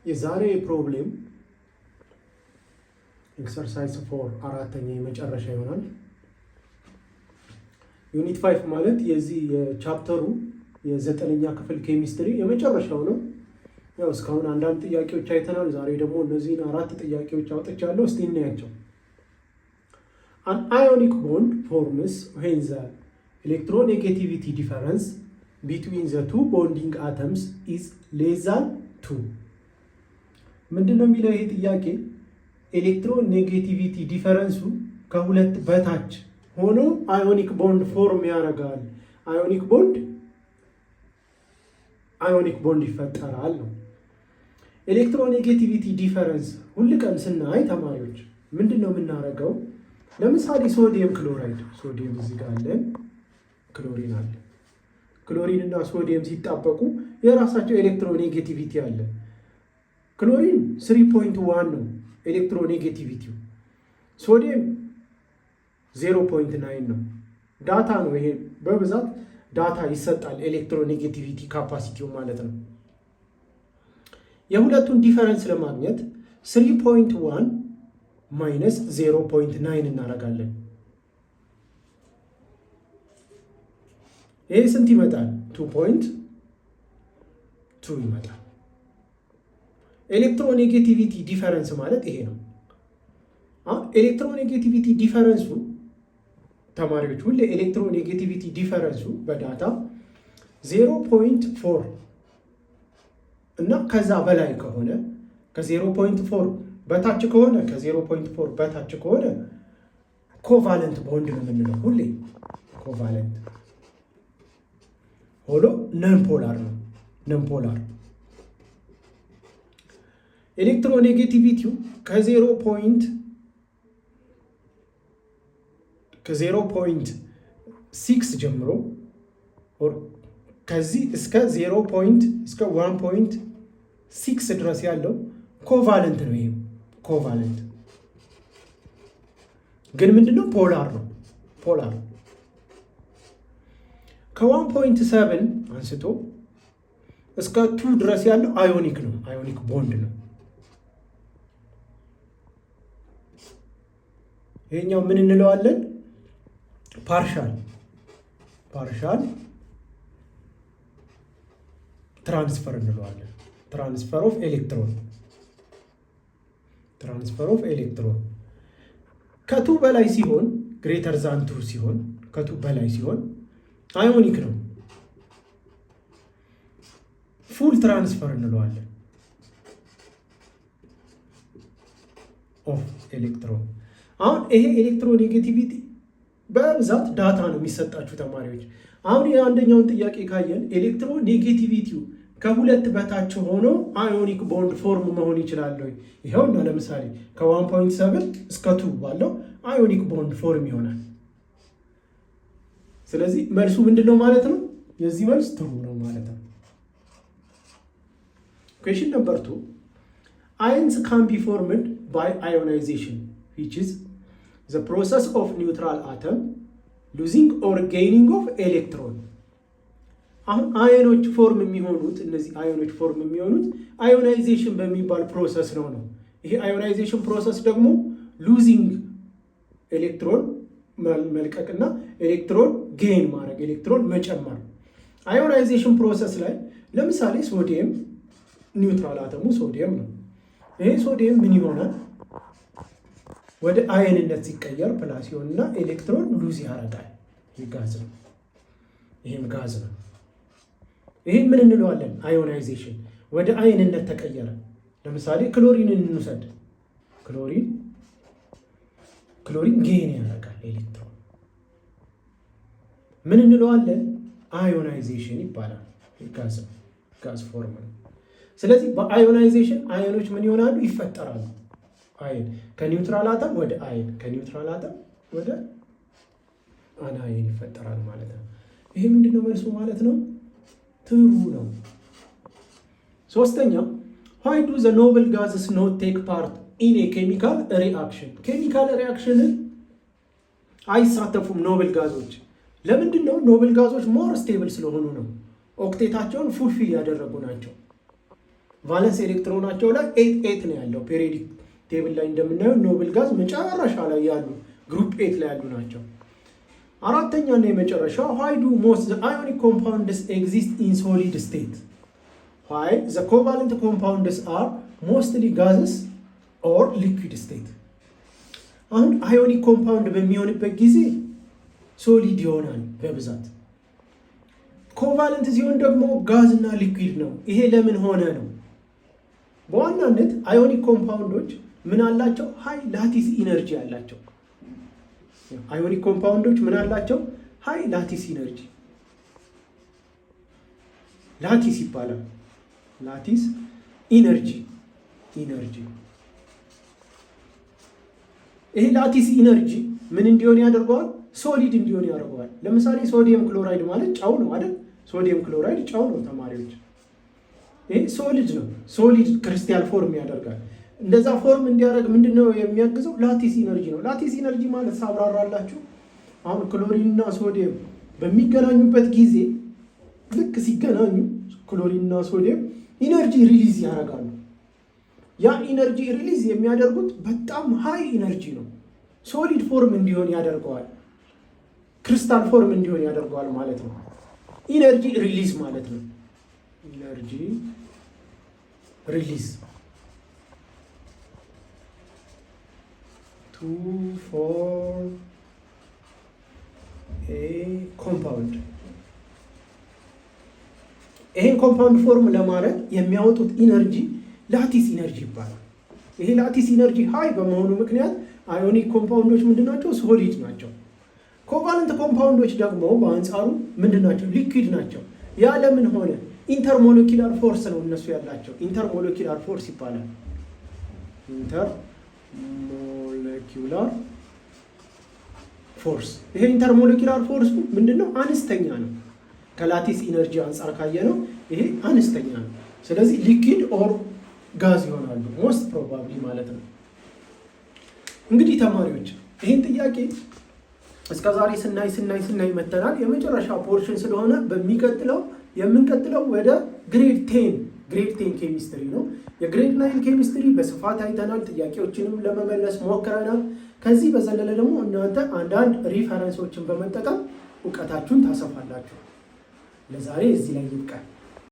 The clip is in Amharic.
የዛሬ ፕሮብሌም ኤክሰርሳይዝ 4 አራተኛ የመጨረሻ ይሆናል። ዩኒት 5 ማለት የዚህ የቻፕተሩ የዘጠነኛ ክፍል ኬሚስትሪ የመጨረሻው ነው። ያው እስካሁን አንዳንድ ጥያቄዎች አይተናል። ዛሬ ደግሞ እነዚህን አራት ጥያቄዎች አውጥቻለሁ። እስቲ እናያቸው። An ionic bond forms when the electronegativity difference between the two bonding atoms is less than 2. ምንድነው የሚለው ይሄ ጥያቄ? ኤሌክትሮኔጌቲቪቲ ዲፈረንሱ ከሁለት በታች ሆኖ አዮኒክ ቦንድ ፎርም ያደርጋል። አዮኒክ ቦንድ ይፈጠራል ነው። ኤሌክትሮኔጌቲቪቲ ዲፈረንስ ሁል ቀን ስናይ ተማሪዎች ምንድነው የምናደርገው? ለምሳሌ ሶዲየም ክሎራይድ፣ ሶዲየም እዚህ ጋር አለን፣ ክሎሪን አለ። ክሎሪን እና ሶዲየም ሲጣበቁ የራሳቸው ኤሌክትሮኔጌቲቪቲ አለ። ክሎሪን 3.1 ነው ኤሌክትሮኔጌቲቪቲው፣ ሶዲየም 0.9 ነው። ዳታ ነው ይሄ፣ በብዛት ዳታ ይሰጣል። ኤሌክትሮኔጌቲቪቲ ካፓሲቲው ማለት ነው። የሁለቱን ዲፈረንስ ለማግኘት 3.1 ማይነስ 0.9 እናደርጋለን። ይሄ ስንት ይመጣል? 2.2 ይመጣል። ኤሌክትሮኔጌቲቪቲ ዲፈረንስ ማለት ይሄ ነው። ኤሌክትሮኔጌቲቪቲ ዲፈረንሱ ተማሪዎች ሁሌ ኤሌክትሮኔጌቲቪቲ ዲፈረንሱ በዳታ 0.4 እና ከዛ በላይ ከሆነ ከ0.4 በታች ከሆነ ከ0.4 በታች ከሆነ ኮቫለንት ቦንድ ነው የምንለው። ሁሌ ኮቫለንት ሆሎ ነንፖላር ነው። ነንፖላር ኤሌክትሮኔጌቲቪቲው ከ0.6 ጀምሮ ከዚህ እስከ 1.6 ድረስ ያለው ኮቫለንት ነው። ይሄ ኮቫለንት ግን ምንድነው? ፖላር ነው። ፖላር ከ1.7 አንስቶ እስከ 2 ድረስ ያለው አዮኒክ ነው። አዮኒክ ቦንድ ነው። ይሄኛው ምን እንለዋለን? ፓርሻል ትራንስፈር እንለዋለን። ትራንስፈር ኦፍ ኤሌክትሮን ከቱ በላይ ሲሆን ግሬተር ዛን ቱ ሲሆን ከቱ በላይ ሲሆን አዮኒክ ነው። ፉል ትራንስፈር እንለዋለን ኦፍ ኤሌክትሮን። አሁን ይሄ ኤሌክትሮኔጌቲቪቲ በብዛት ዳታ ነው የሚሰጣችሁ ተማሪዎች። አሁን የአንደኛውን ጥያቄ ካየን ኤሌክትሮኔጌቲቪቲው ከሁለት በታች ሆኖ አዮኒክ ቦንድ ፎርም መሆን ይችላል ወይ? ይኸውና ለምሳሌ ከ1.7 እስከ 2 ባለው አዮኒክ ቦንድ ፎርም ይሆናል። ስለዚህ መልሱ ምንድነው ማለት ነው? የዚህ መልስ ትሩ ነው ማለት ነው። ኩዌሽን ነምበር 2 ions can be formed by ionization which is the process of neutral atom losing or gaining of electron. አሁን አዮኖች ፎርም የሚሆኑት እነዚህ አዮኖች ፎርም የሚሆኑት አዮናይዜሽን በሚባል ፕሮሰስ ነው። ይሄ አዮናይዜሽን ፕሮሰስ ደግሞ ሉዚንግ ኤሌክትሮን መልቀቅና ኤሌክትሮን ጌን ማድረግ፣ ኤሌክትሮን መጨመር። አዮናይዜሽን ፕሮሰስ ላይ ለምሳሌ ሶዲየም ኒውትራል አተሙ ሶዲየም ነው። ይሄ ሶዲየም ምን ይሆናል? ወደ አየንነት ሲቀየር ፕላስ ይሆንና ኤሌክትሮን ሉዝ ያደርጋል። ይህ ጋዝ ነው። ይሄም ጋዝ ነው። ይሄን ምን እንለዋለን? አዮናይዜሽን። ወደ አየንነት ተቀየረ። ለምሳሌ ክሎሪንን እንውሰድ። ክሎሪን ጌን ያደርጋል ኤሌክትሮን። ምን እንለዋለን? አዮናይዜሽን ይባላል። ጋዝ ነው። ጋዝ ፎርም ነው። ስለዚህ በአዮናይዜሽን አዮኖች ምን ይሆናሉ? ይፈጠራሉ። አየን ከኒውትራል አተም ወደ አየን፣ ከኒውትራል አተም ወደ አናየን ይፈጠራል ማለት ነው። ይሄ ምንድነው መልሱ ማለት ነው? ትሩ ነው። ሶስተኛው why do the noble gases not take part in a chemical reaction? ኬሚካል ሪአክሽንን አይሳተፉም ኖብል ጋዞች። ለምንድን ነው? ኖብል ጋዞች ሞር ስቴብል ስለሆኑ ነው። ኦክቴታቸውን ፉልፊል ያደረጉ ናቸው። ቫለንስ ኤሌክትሮናቸው ላይ 8 ነው ያለው። ፔሪዮዲክ ቴብል ላይ እንደምናየው ኖብል ጋዝ መጨረሻ ላይ ያሉ ግሩፕ 8 ላይ ያሉ ናቸው። አራተኛ እና የመጨረሻው why do most the ionic compounds exist in solid state? Why the covalent compounds are mostly gases or liquid state? አሁን አዮኒክ ኮምፓውንድ በሚሆንበት ጊዜ ሶሊድ ይሆናል በብዛት። ኮቫለንት ሲሆን ደግሞ ጋዝ እና ሊኩዊድ ነው። ይሄ ለምን ሆነ ነው? በዋናነት አዮኒክ ኮምፓውንዶች ምን አላቸው? ሃይ ላቲስ ኢነርጂ አላቸው። አዮኒክ ኮምፓውንዶች ምን አላቸው? ሃይ ላቲስ ኢነርጂ። ላቲስ ይባላል። ላቲስ ኢነርጂ ይሄ ላቲስ ኢነርጂ ምን እንዲሆን ያደርገዋል? ሶሊድ እንዲሆን ያደርገዋል። ለምሳሌ ሶዲየም ክሎራይድ ማለት ጨው ነው አይደል? ሶዲየም ክሎራይድ ጨው ነው ተማሪዎች። ይሄ ሶሊድ ነው። ሶሊድ ክሪስታል ፎርም ያደርጋል። እንደዛ ፎርም እንዲያደርግ ምንድነው የሚያግዘው? ላቲስ ኢነርጂ ነው። ላቲስ ኢነርጂ ማለት ሳብራራላችሁ አሁን ክሎሪን እና ሶዲየም በሚገናኙበት ጊዜ ልክ ሲገናኙ ክሎሪን እና ሶዲየም ኢነርጂ ሪሊዝ ያደርጋሉ። ያ ኢነርጂ ሪሊዝ የሚያደርጉት በጣም ሃይ ኢነርጂ ነው። ሶሊድ ፎርም እንዲሆን ያደርገዋል። ክሪስታል ፎርም እንዲሆን ያደርገዋል ማለት ነው። ኢነርጂ ሪሊዝ ማለት ነው። ኢነርጂ ሪሊዝ to form a compound። ይሄን ኮምፓውንድ ፎርም ለማድረግ የሚያወጡት ኢነርጂ ላቲስ ኢነርጂ ይባላል። ይሄ ላቲስ ኢነርጂ ሃይ በመሆኑ ምክንያት አዮኒክ ኮምፓውንዶች ምንድናቸው? ሶሊድ ናቸው። ኮቫለንት ኮምፓውንዶች ደግሞ በአንጻሩ ምንድናቸው? ሊኩዊድ ናቸው። ያ ለምን ሆነ? ኢንተርሞለኪላር ፎርስ ነው እነሱ ያላቸው። ኢንተርሞለኪላር ፎርስ ይባላል። ኢንተርሞለኪላር ፎርስ። ይሄ ኢንተርሞለኪላር ፎርስ ምንድነው? አነስተኛ ነው። ከላቲስ ኢነርጂ አንጻር ካየ ነው ይሄ አነስተኛ ነው። ስለዚህ ሊኩዊድ ኦር ጋዝ ይሆናሉ ሞስት ፕሮባብሊ ማለት ነው። እንግዲህ ተማሪዎች ይህን ጥያቄ እስከዛሬ ስናይ መተናል። የመጨረሻ ፖርሽን ስለሆነ የምንቀጥለው ወደ ግሬድ 10 ኬሚስትሪ ነው። የግሬድ 9 ኬሚስትሪ በስፋት አይተናል። ጥያቄዎችንም ለመመለስ ሞክረናል። ከዚህ በዘለለ ደግሞ እናንተ አንዳንድ ሪፈረንሶችን በመጠቀም እውቀታችሁን ታሰፋላችሁ። ለዛሬ እዚህ ላይ ይብቃል።